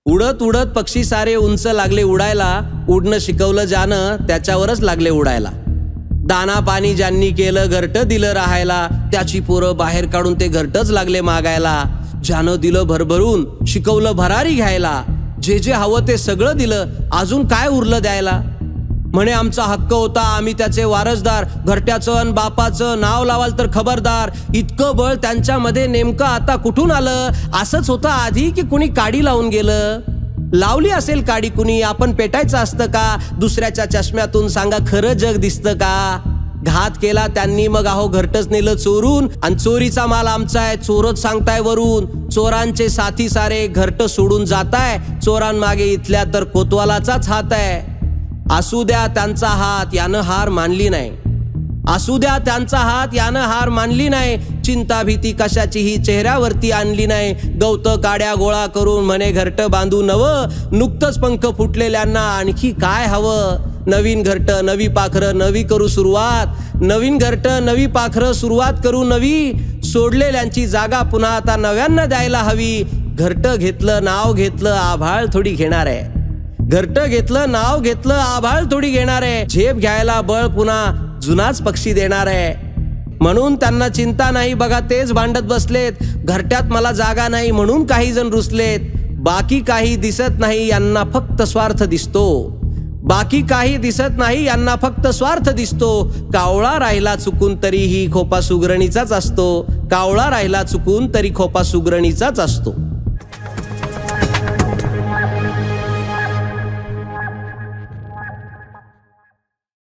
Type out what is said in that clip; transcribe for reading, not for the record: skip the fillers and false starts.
उडत उडत पक्षी सारे उंच लागले उडायला, उडणं शिकवलं ज्यानं त्याच्यावरच लागले उडायला. दाना पाणी ज्यांनी केलं घरटं दिलं राहायला, त्याची पोरं बाहेर काढून ते घरटच लागले मागायला. ज्यानं दिलं भरभरून शिकवलं भरारी घ्यायला, जे जे हवं ते सगळं दिलं, अजून काय उरलं द्यायला. म्हणे आमचा हक्क होता आम्ही त्याचे वारसदार, घरट्याचं अन बापाचं नाव लावाल तर खबरदार. इतकं बळ त्यांच्यामध्ये नेमकं आता कुठून आलं? असंच होतं आधी की कुणी काडी लावून गेलं? लावली असेल काडी कुणी, आपण पेटायचं असतं का? दुसऱ्याच्या चष्म्यातून सांगा खरं जग दिसतं का? घात केला त्यांनी मग अहो घरटच नेलं चोरून, आणि चोरीचा माल आमचा आहे चोरच सांगताय वरून. चोरांचे साथी सारे घरट सोडून जाताय, चोरांमागे इथल्या तर कोतवालाचाच हात आहे. असू द्या त्यांचा हात यानं हार मानली नाही, असू द्या त्यांचा हात यानं हार मानली नाही. चिंता भीती कशाचीही चेहऱ्यावरती आणली नाही. गवत काड्या गोळा करून म्हणे घरट बांधू नवं, नुकतंच पंख फुटलेल्यांना आणखी काय हवं? नवीन घरट नवी पाखरं नवी करू सुरुवात, नवीन घरट नवी पाखरं सुरुवात करू नवी. सोडलेल्यांची जागा पुन्हा आता नव्यांना द्यायला हवी. घरट घेतलं नाव घेतलं आभाळ थोडी घेणार आहे, घरट घेतलं नाव घेतलं आभाळ थोडी घेणार आहे. झेप घ्यायला बळ पुन्हा जुनाच पक्षी देणार आहे. म्हणून त्यांना चिंता नाही बघा तेच भांडत बसलेत. घरट्यात मला जागा नाही म्हणून काही जण रुसलेत. बाकी काही दिसत नाही यांना फक्त स्वार्थ दिसतो, बाकी काही दिसत नाही यांना फक्त स्वार्थ दिसतो. कावळा राहिला चुकून तरीही खोपा सुगरणीचाच असतो, कावळा राहिला चुकून तरी खोपा सुगरणीचाच असतो.